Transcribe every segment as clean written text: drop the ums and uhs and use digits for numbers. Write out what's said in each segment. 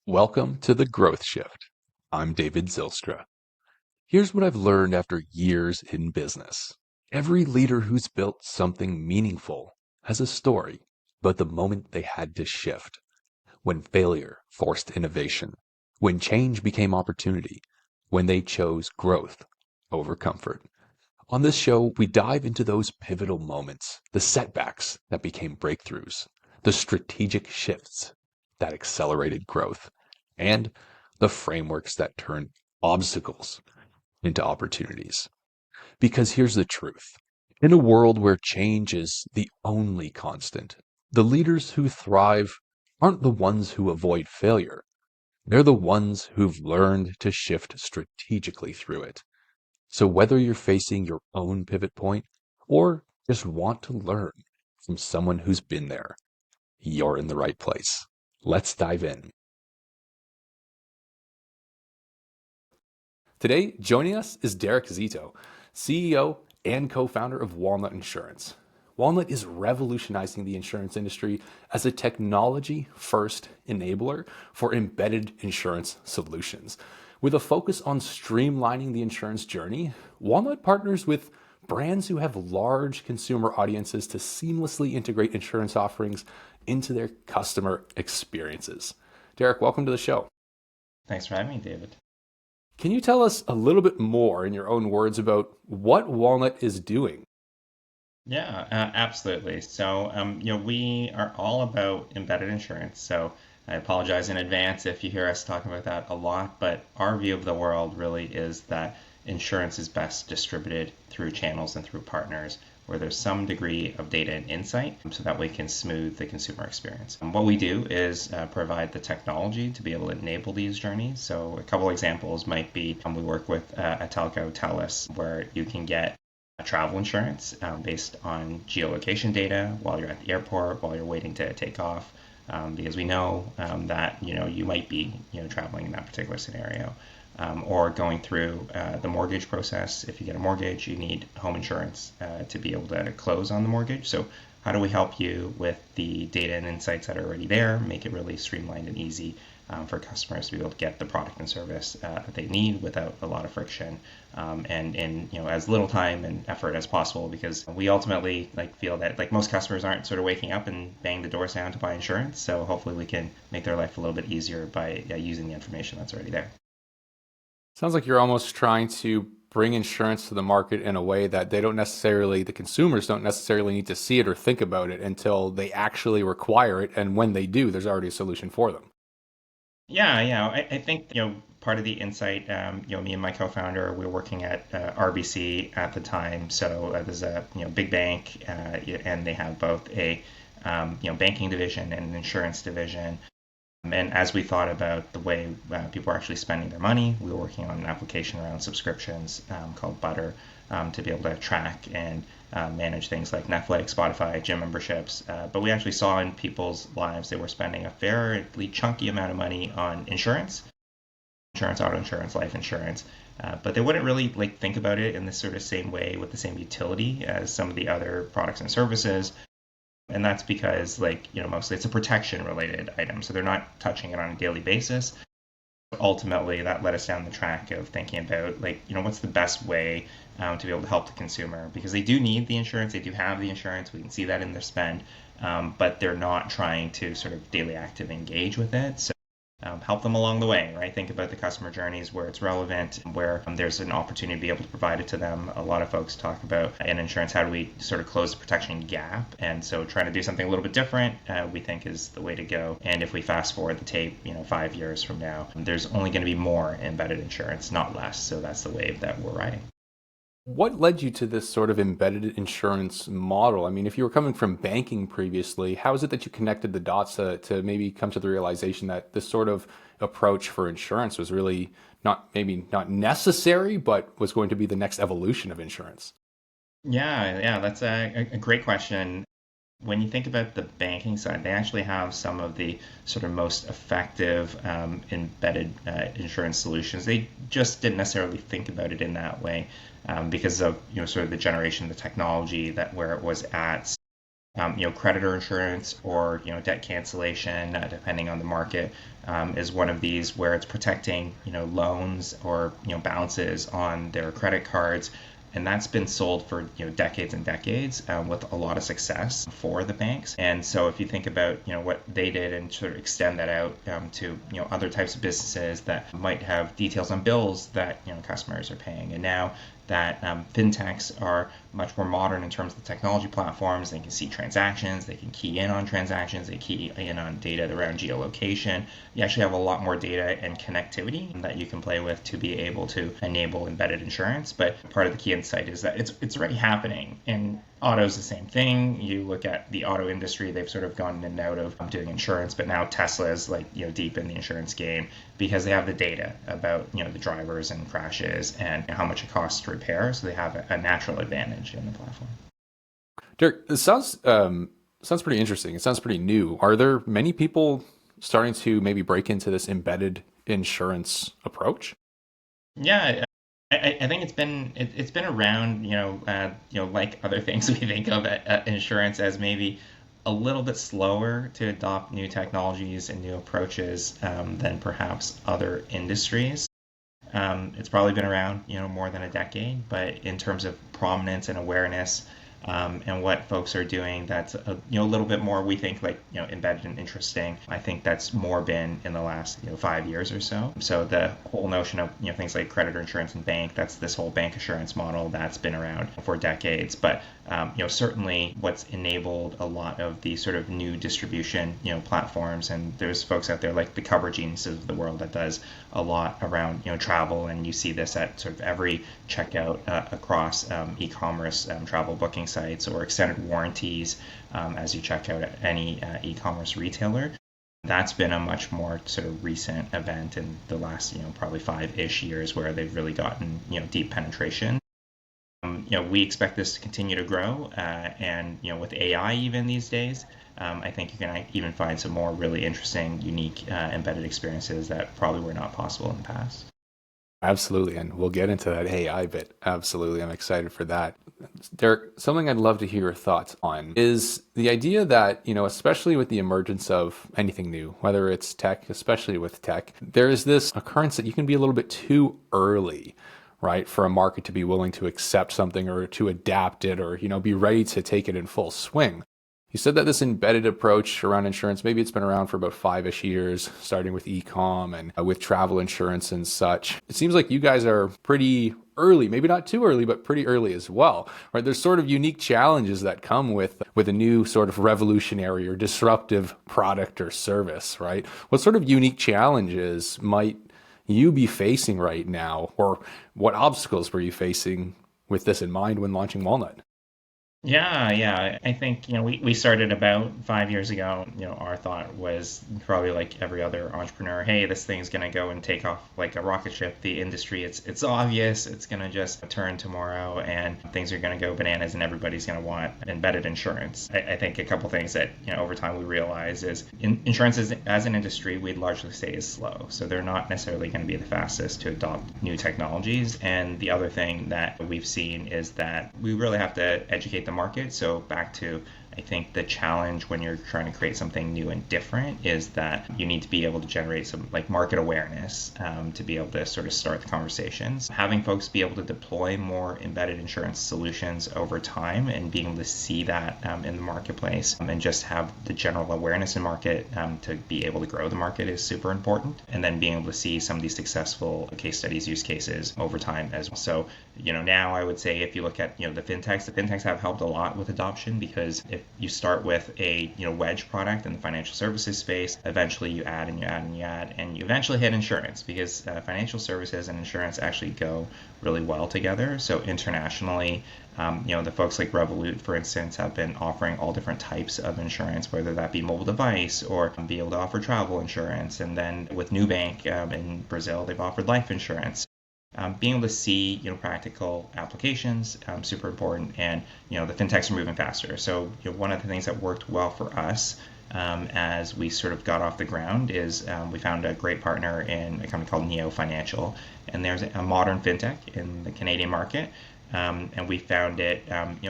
Welcome to the Growth Shift. I'm David Zylstra. Here's what I've learned after years in business. Every leader who's built something meaningful has a story, but the moment they had to shift, when failure forced innovation, when change became opportunity, when they chose growth over comfort. On this show, we dive into those pivotal moments, the setbacks that became breakthroughs, the strategic shifts that accelerated growth, and the frameworks that turn obstacles into opportunities. Because here's the truth. In a world where change is the only constant, the leaders who thrive aren't the ones who avoid failure. They're the ones who've learned to shift strategically through it. So whether you're facing your own pivot point or just want to learn from someone who's been there, you're in the right place. Let's dive in. Today, joining us is Derek Szeto, CEO and co-founder of Walnut Insurance. Walnut is revolutionizing the insurance industry as a technology-first enabler for embedded insurance solutions. With a focus on streamlining the insurance journey, Walnut partners with brands who have large consumer audiences to seamlessly integrate insurance offerings into their customer experiences. Derek, welcome to the show. Thanks for having me, David. Can you tell us a little bit more in your own words about what Walnut is doing? Yeah, absolutely. We are all about embedded insurance. So I apologize in advance if you hear us talking about that a lot, but our view of the world really is that insurance is best distributed through channels and through partners where there's some degree of data and insight so that we can smooth the consumer experience. And what we do is provide the technology to be able to enable these journeys. So a couple examples might be we work with a telco, TELUS, where you can get travel insurance based on geolocation data while you're at the airport, while you're waiting to take off, because we know that you might be traveling in that particular scenario, or going through the mortgage process. If you get a mortgage, you need home insurance to be able to close on the mortgage. So how do we help you with the data and insights that are already there, make it really streamlined and easy for customers to be able to get the product and service that they need without a lot of friction, and in as little time and effort as possible, because we ultimately feel that most customers aren't sort of waking up and bang the doors down to buy insurance. So hopefully we can make their life a little bit easier by using the information that's already there. Sounds like you're almost trying to bring insurance to the market in a way that the consumers don't necessarily need to see it or think about it until they actually require it. And when they do, there's already a solution for them. Yeah. I think part of the insight. Me and my co-founder, we were working at RBC at the time. So there's a big bank, and they have both a banking division and an insurance division. And as we thought about the way people are actually spending their money, we were working on an application around subscriptions called Butter, to be able to track and manage things like Netflix, Spotify, gym memberships. But we actually saw in people's lives they were spending a fairly chunky amount of money on insurance, auto insurance, life insurance. But they wouldn't really think about it in this sort of same way with the same utility as some of the other products and services. And that's because mostly it's a protection related item, so they're not touching it on a daily basis. Ultimately that led us down the track of thinking about what's the best way to be able to help the consumer, because they do need the insurance, they do have the insurance, we can see that in their spend, but they're not trying to sort of daily active engage with it. So help them along the way, right? Think about the customer journeys where it's relevant, where there's an opportunity to be able to provide it to them. A lot of folks talk about in insurance, how do we sort of close the protection gap? And so trying to do something a little bit different, we think is the way to go. And if we fast forward the tape, 5 years from now, there's only going to be more embedded insurance, not less. So that's the wave that we're riding. What led you to this sort of embedded insurance model? I mean, if you were coming from banking previously, how is it that you connected the dots to maybe come to the realization that this sort of approach for insurance was really maybe not necessary, but was going to be the next evolution of insurance? Yeah, that's a great question. When you think about the banking side, they actually have some of the sort of most effective embedded insurance solutions. They just didn't necessarily think about it in that way, because of sort of the generation of the technology that where it was at. Creditor insurance or debt cancellation, depending on the market, is one of these where it's protecting loans or balances on their credit cards, and that's been sold for decades and decades, with a lot of success for the banks. And so if you think about what they did and sort of extend that out to other types of businesses that might have details on bills that customers are paying, and now that fintechs are much more modern in terms of the technology platforms. They can see transactions, they can key in on transactions, they key in on data around geolocation. You actually have a lot more data and connectivity that you can play with to be able to enable embedded insurance. But part of the key insight is that it's already happening. And auto is the same thing. You look at the auto industry; they've sort of gone in and out of doing insurance, but now Tesla is deep in the insurance game because they have the data about the drivers and crashes and how much it costs to repair. So they have a natural advantage in the platform. Derek, this sounds pretty interesting. It sounds pretty new. Are there many people starting to maybe break into this embedded insurance approach? Yeah, I think it's been around, like other things we think of at insurance as maybe a little bit slower to adopt new technologies and new approaches than perhaps other industries. It's probably been around, more than a decade, but in terms of prominence and awareness, and what folks are doing, that's a little bit more, we think, embedded and interesting. I think that's more been in the last 5 years or so. So the whole notion of things like creditor insurance and bank, that's this whole bank assurance model that's been around for decades. But certainly what's enabled a lot of the sort of new distribution platforms, and there's folks out there like the Cover Geniuses of the world that does a lot around travel, and you see this at sort of every checkout across e-commerce travel booking sites, or extended warranties as you check out at any e-commerce retailer. That's been a much more sort of recent event in the last probably 5-ish years where they've really gotten deep penetration. We expect this to continue to grow, and with AI even these days, I think you can even find some more really interesting, unique embedded experiences that probably were not possible in the past. Absolutely. And we'll get into that AI bit. Absolutely. I'm excited for that. Derek, something I'd love to hear your thoughts on is the idea that, especially with the emergence of anything new, whether it's tech, especially with tech, there is this occurrence that you can be a little bit too early, right, for a market to be willing to accept something or to adapt it or, be ready to take it in full swing. You said that this embedded approach around insurance, maybe it's been around for about 5-ish years, starting with e-comm and with travel insurance and such. It seems like you guys are pretty early, maybe not too early, but pretty early as well, right? There's sort of unique challenges that come with a new sort of revolutionary or disruptive product or service, right? What sort of unique challenges might you be facing right now, or what obstacles were you facing with this in mind when launching Walnut? Yeah. I think, we started about 5 years ago. Our thought was probably like every other entrepreneur, hey, this thing's going to go and take off like a rocket ship. The industry, it's obvious, it's going to just turn tomorrow and things are going to go bananas and everybody's going to want embedded insurance. I think a couple things that, over time we realize is insurance as an industry, we'd largely say is slow. So they're not necessarily going to be the fastest to adopt new technologies. And the other thing that we've seen is that we really have to educate the market. So back to, I think the challenge when you're trying to create something new and different is that you need to be able to generate some market awareness to be able to sort of start the conversations. Having folks be able to deploy more embedded insurance solutions over time and being able to see that in the marketplace, and just have the general awareness in market to be able to grow the market is super important. And then being able to see some of these successful case studies, use cases over time as well. So, now I would say if you look at, the fintechs have helped a lot with adoption, because if you start with a wedge product in the financial services space, eventually you add and you add and you add, and you eventually hit insurance, because financial services and insurance actually go really well together. So internationally, the folks like Revolut, for instance, have been offering all different types of insurance, whether that be mobile device or be able to offer travel insurance. And then with Nubank in Brazil, they've offered life insurance. Being able to see practical applications, super important, and the fintechs are moving faster. So one of the things that worked well for us as we sort of got off the ground is we found a great partner in a company called Neo Financial, and there's a modern fintech in the Canadian market. And we found it,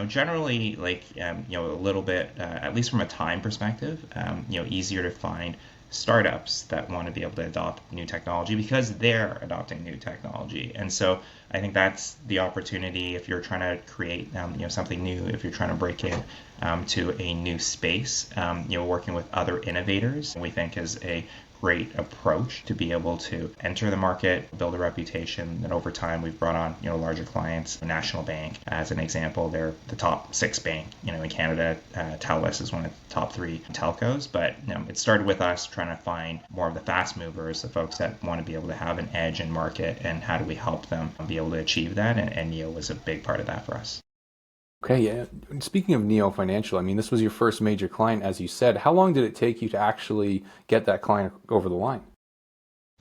generally like, a little bit, at least from a time perspective, easier to find startups that want to be able to adopt new technology because they're adopting new technology. And so I think that's the opportunity if you're trying to create, something new, if you're trying to break in to a new space, working with other innovators, we think is a great approach to be able to enter the market, build a reputation, and over time we've brought on larger clients. National Bank, as an example, they're the top 6 bank in Canada. TELUS is one of the top 3 telcos, but it started with us trying to find more of the fast movers, the folks that want to be able to have an edge in market, and how do we help them be able to achieve that, and Neo was a big part of that for us. Okay, yeah. Speaking of Neo Financial, I mean, this was your first major client, as you said. How long did it take you to actually get that client over the line?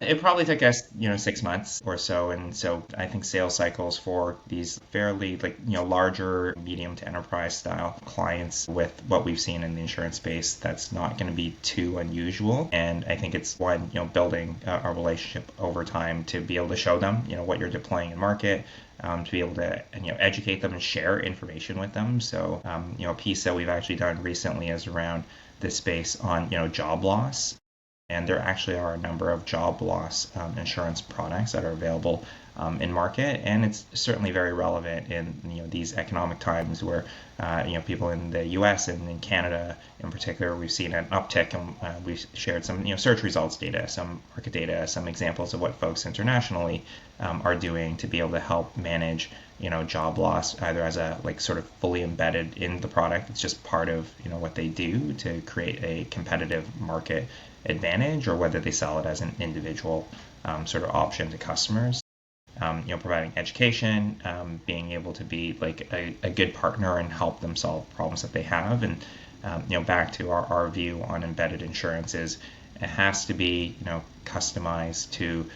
It probably took us, 6 months or so. And so I think sales cycles for these fairly like, larger, medium to enterprise style clients with what we've seen in the insurance space, that's not going to be too unusual. And I think it's one, building a relationship over time to be able to show them, what you're deploying in market, to be able to, educate them and share information with them. So, a piece that we've actually done recently is around this space on, job loss, and there actually are a number of job loss insurance products that are available in market, and it's certainly very relevant in these economic times where people in the U.S. and in Canada in particular, we've seen an uptick, and we've shared some search results data, some market data, some examples of what folks internationally are doing to be able to help manage job loss, either as a like sort of fully embedded in the product, it's just part of what they do to create a competitive market advantage, or whether they sell it as an individual sort of option to customers. Providing education, being able to be like a good partner and help them solve problems that they have. And back to our view on embedded insurance is it has to be customized to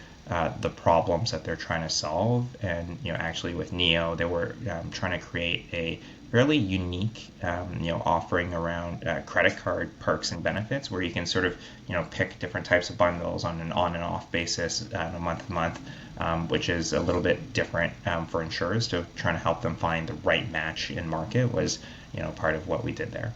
the problems that they're trying to solve. And actually with Neo, they were trying to create a fairly unique offering around credit card perks and benefits, where you can sort of pick different types of bundles on an on and off basis on a month to month, which is a little bit different for insurers to trying to help them find the right match in market, was part of what we did there.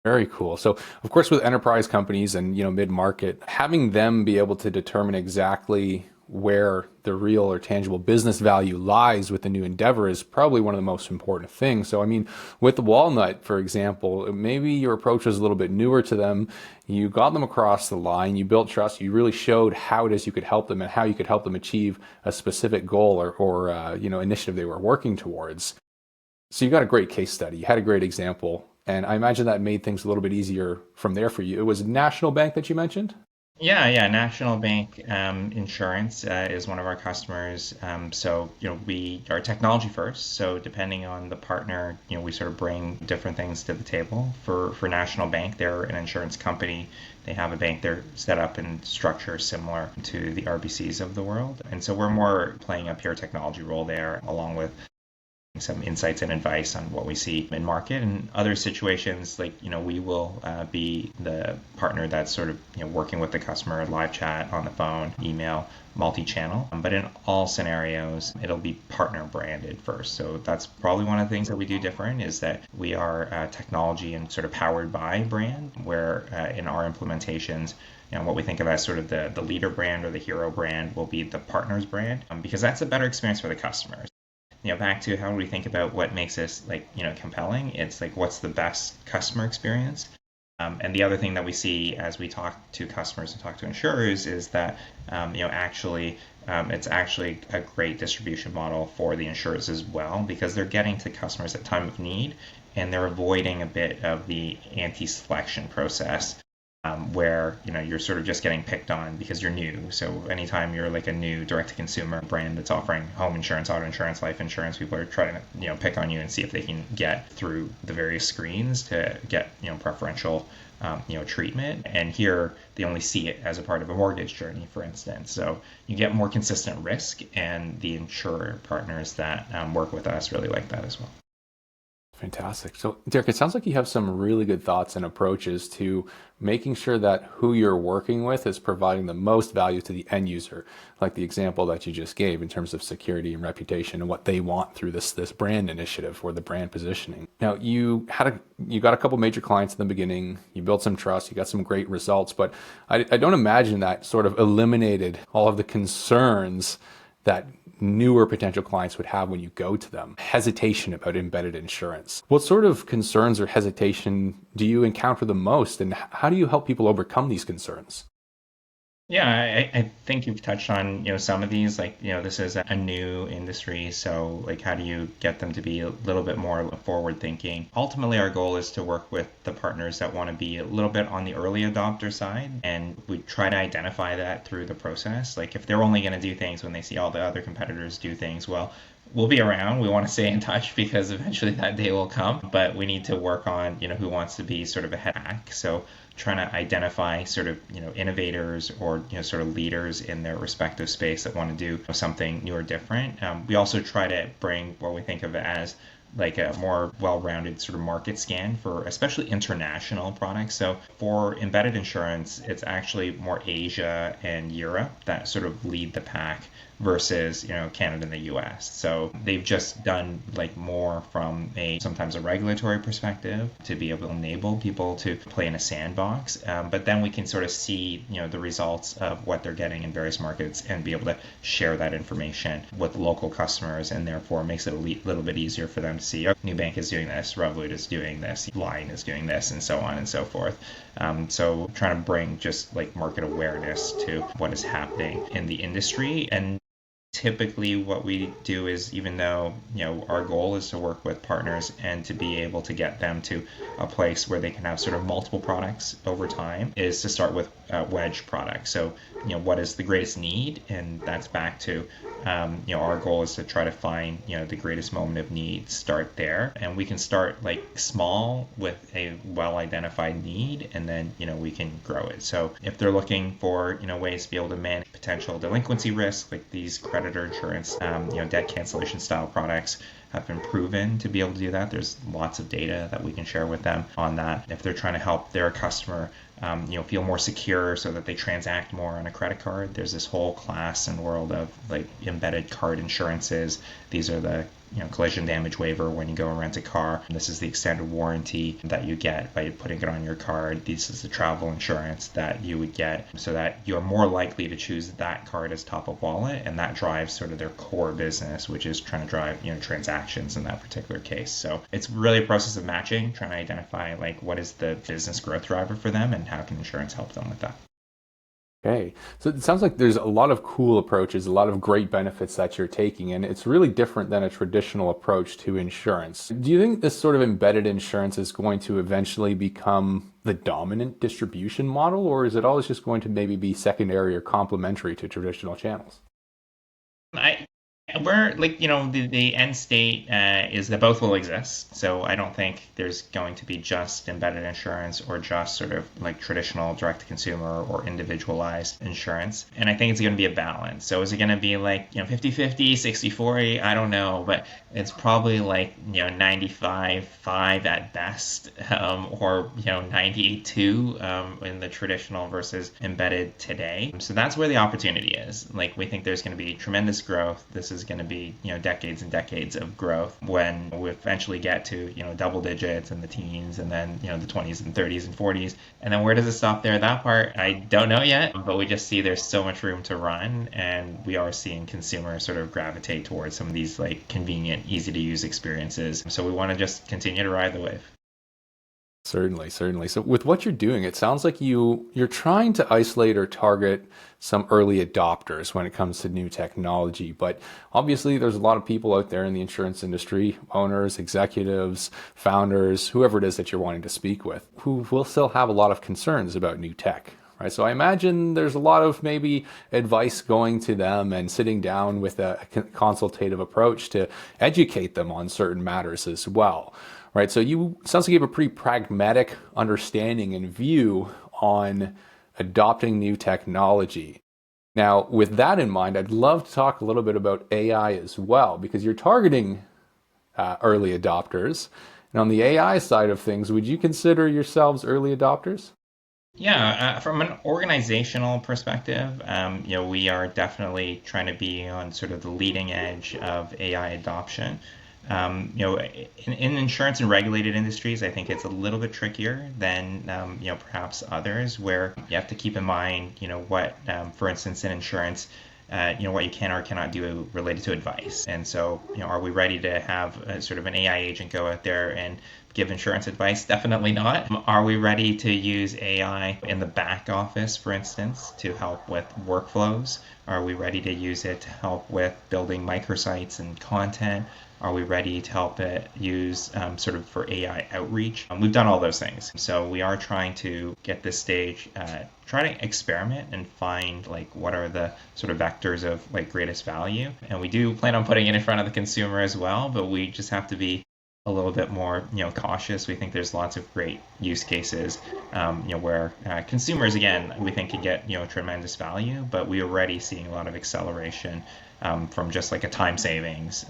Very cool. So, of course, with enterprise companies and mid-market, having them be able to determine exactly where the real or tangible business value lies with the new endeavor is probably one of the most important things. So, I mean, with the Walnut, for example, maybe your approach was a little bit newer to them. You got them across the line, you built trust, you really showed how it is you could help them and how you could help them achieve a specific goal or initiative they were working towards. So you got a great case study. You had a great example. And I imagine that made things a little bit easier from there for you. It was National Bank that you mentioned? Yeah. National Bank Insurance is one of our customers. So, we are technology first. So, depending on the partner, we sort of bring different things to the table. For National Bank, they're an insurance company. They have a bank. They're set up in structure similar to the RBCs of the world. And so, we're more playing a pure technology role there, along with some insights and advice on what we see in market. And other situations, like we will be the partner that's sort of working with the customer, live chat, on the phone, email, multi-channel. But in all scenarios, it'll be partner branded first. So that's probably one of the things that we do different, is that we are technology and sort of powered by brand, where in our implementations, what we think of as sort of the leader brand or the hero brand will be the partner's brand, because that's a better experience for the customers. Back to how do we think about what makes this compelling? It's like, what's the best customer experience? And the other thing that we see as we talk to customers and talk to insurers is that, it's actually a great distribution model for the insurers as well, because they're getting to customers at time of need, and they're avoiding a bit of the anti-selection process, where you're sort of just getting picked on because you're new. So anytime you're like a new direct-to-consumer brand that's offering home insurance, auto insurance, life insurance, people are trying to pick on you and see if they can get through the various screens to get preferential treatment. And here they only see it as a part of a mortgage journey, for instance. So you get more consistent risk, and the insurer partners that work with us really like that as well. Fantastic. So, Derek, it sounds like you have some really good thoughts and approaches to making sure that who you're working with is providing the most value to the end user, like the example that you just gave in terms of security and reputation and what they want through this brand initiative or the brand positioning. Now, you got a couple major clients in the beginning, you built some trust, you got some great results, but I don't imagine that sort of eliminated all of the concerns that newer potential clients would have when you go to them. Hesitation about embedded insurance. What sort of concerns or hesitation do you encounter the most, and how do you help people overcome these concerns? Yeah, I think you've touched on, some of these, like, this is a new industry, so like how do you get them to be a little bit more forward thinking? Ultimately, our goal is to work with the partners that want to be a little bit on the early adopter side, and we try to identify that through the process. Like if they're only going to do things when they see all the other competitors do things, well, we'll be around. We want to stay in touch because eventually that day will come. But we need to work on, who wants to be sort of a head back. So trying to identify sort of, innovators or, sort of leaders in their respective space that want to do something new or different. We also try to bring what we think of as like a more well-rounded sort of market scan for especially international products. So for embedded insurance, it's actually more Asia and Europe that sort of lead the pack versus Canada and the US. So they've just done like more from a sometimes a regulatory perspective to be able to enable people to play in a sandbox. But then we can sort of see the results of what they're getting in various markets and be able to share that information with local customers, and therefore makes it a little bit easier for them to see, oh, Nubank is doing this, Revolut is doing this, Line is doing this, and so on and so forth. So trying to bring just like market awareness to what is happening in the industry. And typically what we do is, even though our goal is to work with partners and to be able to get them to a place where they can have sort of multiple products over time, is to start with wedge products. So what is the greatest need, and that's back to our goal is to try to find the greatest moment of need, start there, and we can start like small with a well identified need, and then we can grow it. So if they're looking for ways to be able to manage potential delinquency risk, like these creditor insurance debt cancellation style products have been proven to be able to do that. There's lots of data that we can share with them on that. If they're trying to help their customer feel more secure so that they transact more on a credit card, there's this whole class and world of like embedded card insurances. These are the collision damage waiver when you go and rent a car. This is the extended warranty that you get by putting it on your card. This is the travel insurance that you would get, so that you're more likely to choose that card as top of wallet, and that drives sort of their core business, which is trying to drive transactions in that particular case. So it's really a process of matching, trying to identify like what is the business growth driver for them and how can insurance help them with that. Okay, so it sounds like there's a lot of cool approaches, a lot of great benefits that you're taking, and it's really different than a traditional approach to insurance. Do you think this sort of embedded insurance is going to eventually become the dominant distribution model, or is it always just going to maybe be secondary or complementary to traditional channels? I We're like, the end state is that both will exist. So I don't think there's going to be just embedded insurance or just sort of like traditional direct to consumer or individualized insurance. And I think it's going to be a balance. So is it going to be like, 50-50, 60-40? I don't know, but it's probably like, 95-5 at best, or, 98-2 in the traditional versus embedded today. So that's where the opportunity is. Like, we think there's going to be tremendous growth. This is going to be decades and decades of growth when we eventually get to double digits and the teens, and then the 20s and 30s and 40s, and then where does it stop there? That part I don't know yet, but we just see there's so much room to run, and we are seeing consumers sort of gravitate towards some of these like convenient, easy to use experiences. So we want to just continue to ride the wave. Certainly, certainly. So with what you're doing, it sounds like you're trying to isolate or target some early adopters when it comes to new technology. But obviously there's a lot of people out there in the insurance industry, owners, executives, founders, whoever it is that you're wanting to speak with, who will still have a lot of concerns about new tech. Right. So I imagine there's a lot of maybe advice going to them and sitting down with a consultative approach to educate them on certain matters as well. Right. So you sounds like you have a pretty pragmatic understanding and view on adopting new technology. Now, with that in mind, I'd love to talk a little bit about AI as well, because you're targeting early adopters. And on the AI side of things, would you consider yourselves early adopters? Yeah, from an organizational perspective, we are definitely trying to be on sort of the leading edge of AI adoption. In insurance and regulated industries, I think it's a little bit trickier than perhaps others, where you have to keep in mind, what, for instance, in insurance, what you can or cannot do related to advice. And so, are we ready to have a, sort of an AI agent go out there and give insurance advice? Definitely not. Are we ready to use AI in the back office, for instance, to help with workflows? Are we ready to use it to help with building microsites and content? Are we ready to help it use sort of for AI outreach? We've done all those things. So we are trying to get this stage, try to experiment and find like what are the sort of vectors of like greatest value. And we do plan on putting it in front of the consumer as well, but we just have to be a little bit more cautious. We think there's lots of great use cases where consumers again we think can get tremendous value, but we are already seeing a lot of acceleration from just like a time savings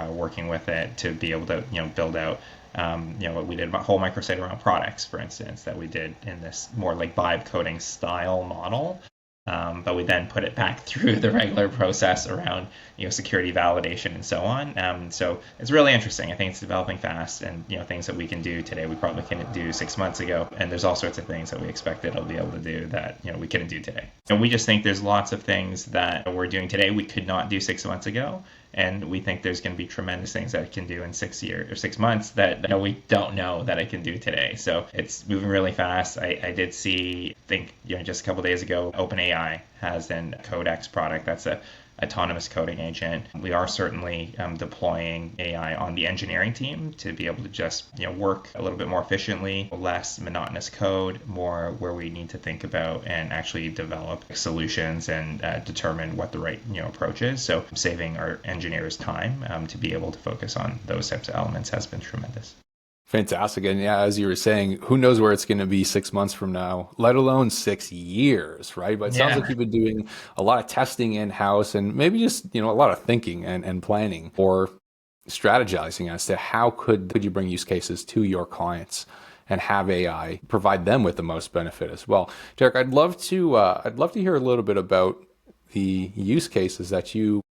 working with it to be able to build out what we did a whole microsite around products, for instance, that we did in this more like vibe coding style model. But we then put it back through the regular process around security validation and so on. So it's really interesting. I think it's developing fast, and things that we can do today we probably couldn't do 6 months ago, and there's all sorts of things that we expect it'll be able to do that we couldn't do today. And we just think there's lots of things that we're doing today we could not do 6 months ago, and we think there's going to be tremendous things that it can do in 6 years or 6 months that we don't know that it can do today. So it's moving really fast. I did see, I think just a couple of days ago, OpenAI has an Codex product that's a autonomous coding agent. We are certainly deploying AI on the engineering team to be able to just work a little bit more efficiently, less monotonous code, more where we need to think about and actually develop solutions and determine what the right approach is. So saving our engineers time to be able to focus on those types of elements has been tremendous. Fantastic. And yeah, as you were saying, who knows where it's going to be 6 months from now, let alone 6 years, right? But it sounds like Yeah. you've been doing a lot of testing in-house and maybe just, a lot of thinking and planning or strategizing as to how could you bring use cases to your clients and have AI provide them with the most benefit as well. Derek, I'd love to hear a little bit about the use cases that you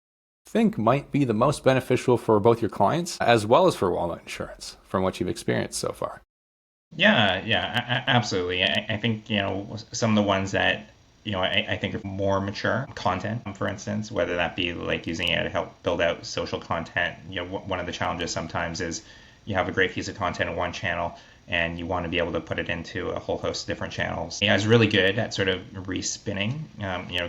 think might be the most beneficial for both your clients as well as for Walnut Insurance from what you've experienced so far. Yeah, absolutely. I think, some of the ones that, I think are more mature content, for instance, whether that be like using it to help build out social content. One of the challenges sometimes is you have a great piece of content in one channel and you want to be able to put it into a whole host of different channels. AI is really good at sort of respinning,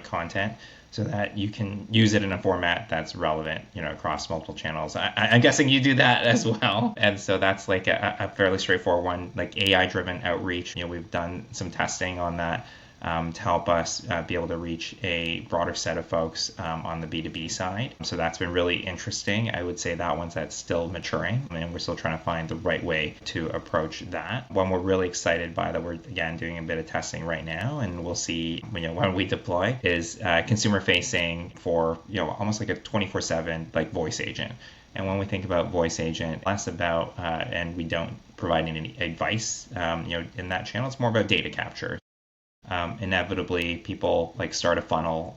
content so that you can use it in a format that's relevant, across multiple channels. I'm guessing you do that as well. And so that's like a fairly straightforward one, like AI-driven outreach. We've done some testing on that to help us be able to reach a broader set of folks on the B2B side. So that's been really interesting. I would say that one's that's still maturing, and we're still trying to find the right way to approach that. One we're really excited by that we're again doing a bit of testing right now, and we'll see when we deploy is consumer facing for almost like a 24/7 like voice agent. And when we think about voice agent, less about and we don't provide any advice, in that channel. It's more about data capture. Inevitably people like start a funnel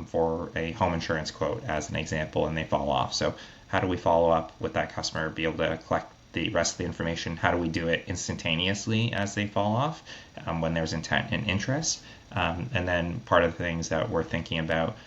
for a home insurance quote as an example, and they fall off. So how do we follow up with that customer, be able to collect the rest of the information? How do we do it instantaneously as they fall off when there's intent and interest? And then part of the things that we're thinking about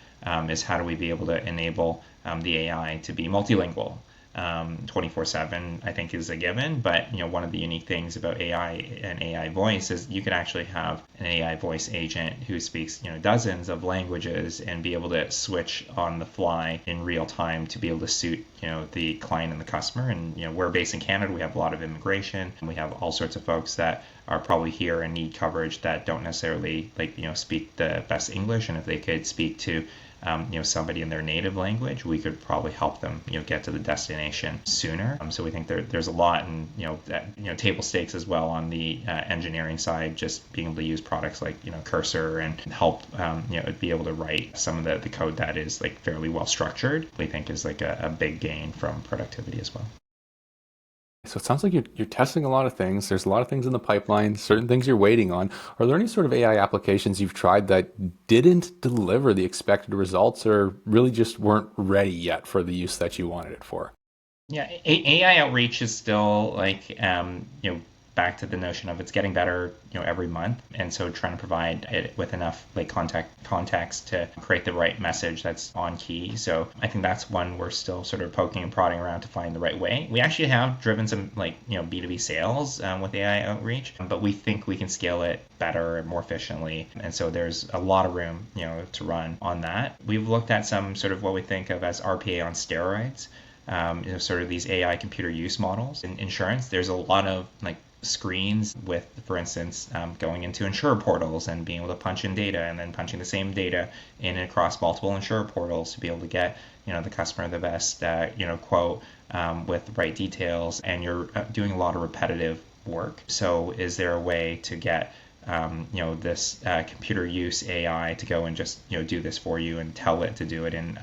is how do we be able to enable the AI to be multilingual. 24/7 I think is a given, but one of the unique things about AI and AI voice is you can actually have an AI voice agent who speaks dozens of languages and be able to switch on the fly in real time to be able to suit the client and the customer. And we're based in Canada, we have a lot of immigration, and we have all sorts of folks that are probably here and need coverage that don't necessarily speak the best English, and if they could speak to somebody in their native language, we could probably help them, get to the destination sooner. So we think there's a lot, and table stakes as well on the engineering side. Just being able to use products like Cursor and help be able to write some of the code that is like fairly well structured. We think is like a big gain from productivity as well. So it sounds like you're testing a lot of things. There's a lot of things in the pipeline, certain things you're waiting on. Are there any sort of AI applications you've tried that didn't deliver the expected results or really just weren't ready yet for the use that you wanted it for? Yeah, AI outreach is still like, back to the notion of it's getting better, every month. And so trying to provide it with enough like context to create the right message that's on key. So I think that's one we're still sort of poking and prodding around to find the right way. We actually have driven some like, B2B sales with AI outreach, but we think we can scale it better and more efficiently. And so there's a lot of room, to run on that. We've looked at some sort of what we think of as RPA on steroids, sort of these AI computer use models in insurance. There's a lot of like screens with, for instance, going into insurer portals and being able to punch in data and then punching the same data in and across multiple insurer portals to be able to get, the customer the best, quote, with the right details. And you're doing a lot of repetitive work. So is there a way to get this computer use AI to go and just, do this for you and tell it to do it in,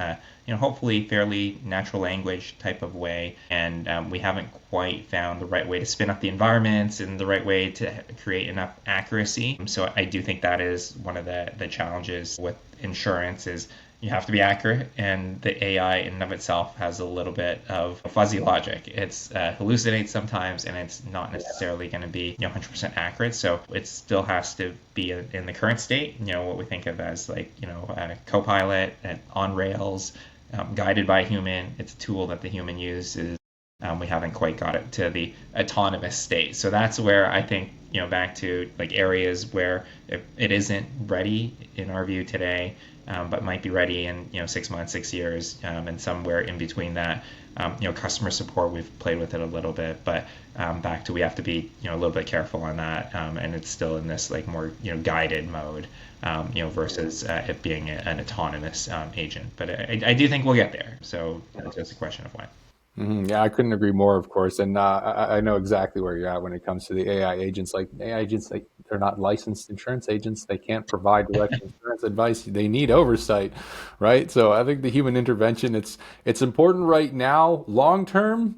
hopefully fairly natural language type of way. And we haven't quite found the right way to spin up the environments and the right way to create enough accuracy. So I do think that is one of the challenges with insurance is you have to be accurate, and the AI in and of itself has a little bit of fuzzy logic. It's hallucinates sometimes, and it's not necessarily going to be 100% accurate. So it still has to be in the current state. What we think of as like a co-pilot and on rails, guided by a human. It's a tool that the human uses. We haven't quite got it to the autonomous state. So that's where I think, back to like areas where it isn't ready in our view today, but might be ready in 6 months, 6 years, and somewhere in between that. Customer support, we've played with it a little bit, but back to we have to be a little bit careful on that, and it's still in this like more guided mode, versus it being an autonomous agent. But I do think we'll get there. So it's just a question of when. Yeah, I couldn't agree more, of course. And I know exactly where you're at when it comes to the AI agents. Like AI agents, like they're not licensed insurance agents. They can't provide direct insurance advice. They need oversight, right? So I think the human intervention, it's important right now. Long term,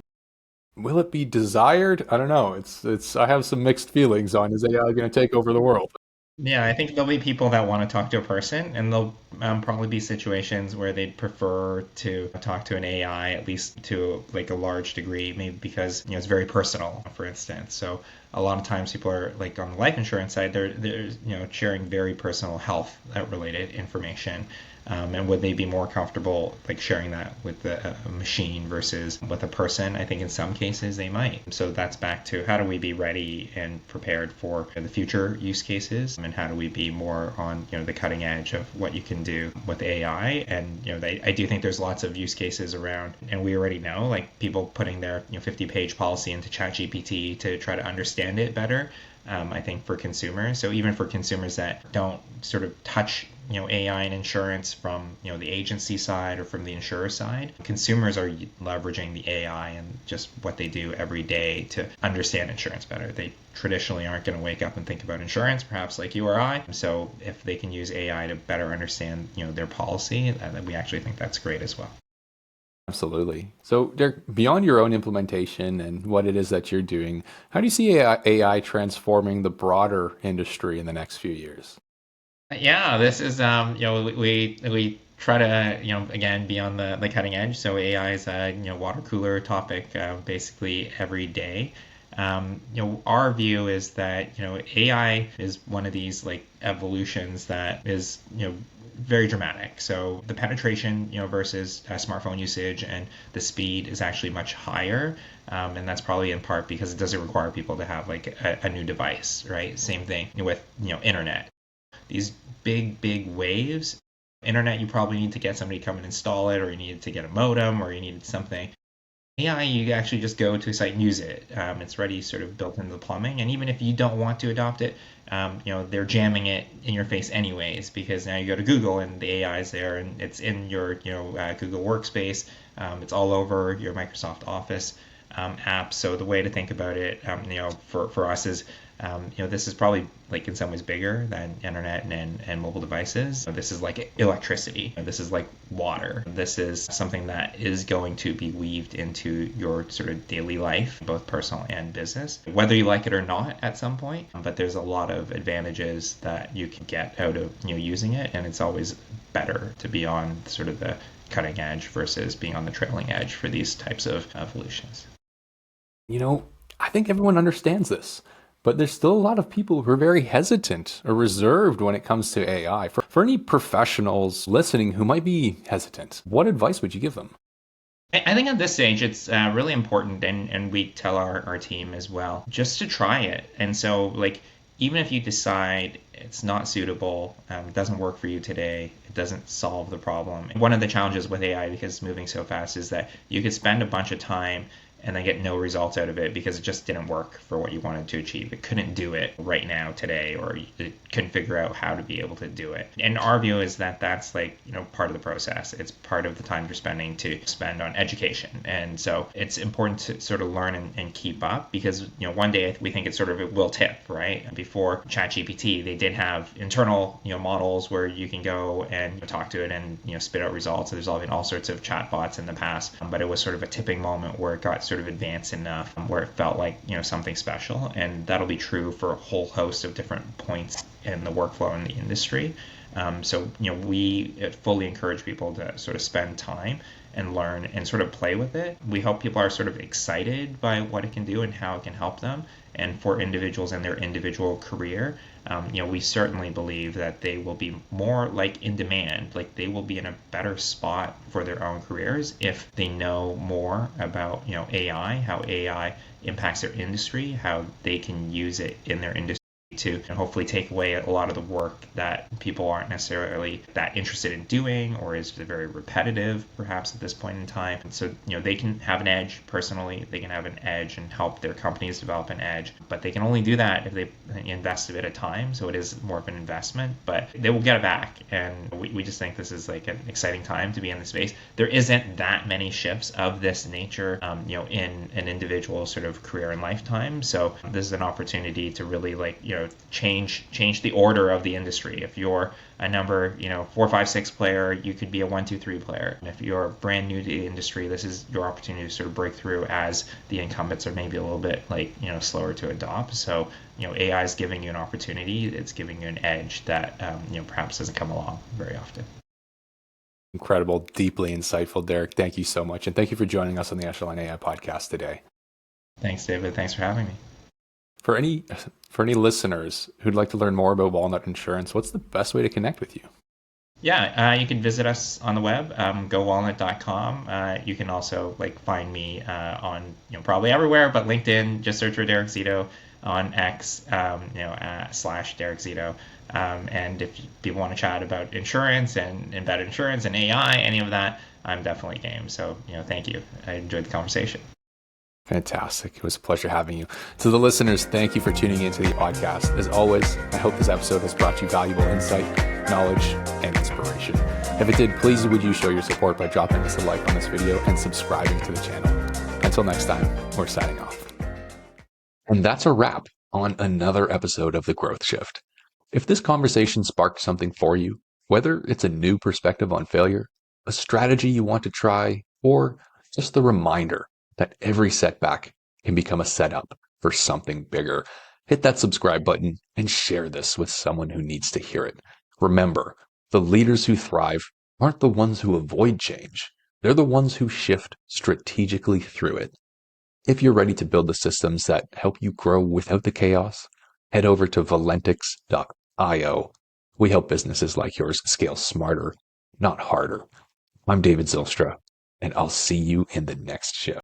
will it be desired? I don't know. It's I have some mixed feelings on is AI going to take over the world? Yeah, I think there'll be people that want to talk to a person, and there'll probably be situations where they'd prefer to talk to an AI, at least to like a large degree, maybe because it's very personal, for instance. So a lot of times people are like on the life insurance side, they're sharing very personal health related information. And would they be more comfortable like sharing that with a machine versus with a person? I think in some cases they might. So that's back to how do we be ready and prepared for the future use cases, and how do we be more on the cutting edge of what you can do with AI? And I do think there's lots of use cases around, and we already know like people putting their 50-page policy into ChatGPT to try to understand it better. I think for consumers, so even for consumers that don't sort of touch AI and insurance from the agency side or from the insurer side, consumers are leveraging the AI and just what they do every day to understand insurance better. They traditionally aren't going to wake up and think about insurance, perhaps like you or I. So if they can use AI to better understand their policy, then we actually think that's great as well. Absolutely. So, Derek, beyond your own implementation and what it is that you're doing, how do you see AI transforming the broader industry in the next few years? Yeah, this is we try to again be on the cutting edge. So AI is a water cooler topic basically every day. Our view is that AI is one of these like evolutions that is very dramatic. So the penetration versus smartphone usage and the speed is actually much higher. And that's probably in part because it doesn't require people to have like a new device, right? Same thing with internet, these big waves. Internet, you probably need to get somebody to come and install it, or you needed to get a modem, or you needed something. AI, you actually just go to a site and use it. It's already sort of built into the plumbing, and even if you don't want to adopt it, they're jamming it in your face anyways, because now you go to Google and the AI is there, and it's in your Google Workspace. It's all over your Microsoft Office app. So the way to think about it, for us is This is probably like in some ways bigger than internet and mobile devices. This is like electricity. This is like water. This is something that is going to be weaved into your sort of daily life, both personal and business, whether you like it or not at some point. But there's a lot of advantages that you can get out of using it, and it's always better to be on sort of the cutting edge versus being on the trailing edge for these types of evolutions. I think everyone understands this, but there's still a lot of people who are very hesitant or reserved when it comes to AI. For any professionals listening who might be hesitant, what advice would you give them? I think at this stage it's really important, and we tell our team as well, just to try it. And so, like, even if you decide it's not suitable, it doesn't work for you today, it doesn't solve the problem. One of the challenges with AI, because it's moving so fast, is that you could spend a bunch of time and then get no results out of it because it just didn't work for what you wanted to achieve. It couldn't do it right now today, or it couldn't figure out how to be able to do it. And our view is that that's like, part of the process. It's part of the time you're spending to spend on education. And so it's important to sort of learn and keep up, because, one day we think it will tip, right? Before ChatGPT, they did have internal, models where you can go and talk to it and, spit out results. There's all been all sorts of chatbots in the past, but it was sort of a tipping moment where it got sort of advanced enough where it felt like something special, and that'll be true for a whole host of different points in the workflow in the industry. So we fully encourage people to sort of spend time and learn and sort of play with it. We hope people are sort of excited by what it can do and how it can help them. And for individuals in their individual career, we certainly believe that they will be more like in demand, like they will be in a better spot for their own careers if they know more about, AI, how AI impacts their industry, how they can use it in their industry to hopefully take away a lot of the work that people aren't necessarily that interested in doing, or is very repetitive perhaps at this point in time. And so they can have an edge personally, they can have an edge and help their companies develop an edge, but they can only do that if they invest a bit of time. So it is more of an investment, but they will get it back. And we just think this is like an exciting time to be in the space. There isn't that many shifts of this nature in an individual sort of career and lifetime. So this is an opportunity to really change the order of the industry. If you're a number 4, 5, 6 player, you could be a 1, 2, 3 player. And if you're brand new to the industry, this is your opportunity to sort of break through as the incumbents are maybe a little bit slower to adopt. So AI is giving you an opportunity. It's giving you an edge that perhaps doesn't come along very often. Incredible, deeply insightful, Derek. Thank you so much. And thank you for joining us on the Echelon AI podcast today. Thanks, David. Thanks for having me. For any listeners who'd like to learn more about Walnut Insurance, what's the best way to connect with you? Yeah, you can visit us on the web, gowalnut.com. You can also find me on probably everywhere, but LinkedIn. Just search for Derek Szeto. On X, / Derek Szeto. And if people want to chat about insurance and embedded insurance and AI, any of that, I'm definitely game. So thank you. I enjoyed the conversation. Fantastic. It was a pleasure having you. To the listeners, thank you for tuning into the podcast. As always, I hope this episode has brought you valuable insight, knowledge, and inspiration. If it did, please would you show your support by dropping us a like on this video and subscribing to the channel. Until next time, we're signing off. And that's a wrap on another episode of The Growth Shift. If this conversation sparked something for you, whether it's a new perspective on failure, a strategy you want to try, or just the reminder that every setback can become a setup for something bigger, hit that subscribe button and share this with someone who needs to hear it. Remember, the leaders who thrive aren't the ones who avoid change. They're the ones who shift strategically through it. If you're ready to build the systems that help you grow without the chaos, head over to valentix.io. We help businesses like yours scale smarter, not harder. I'm David Zylstra, and I'll see you in the next shift.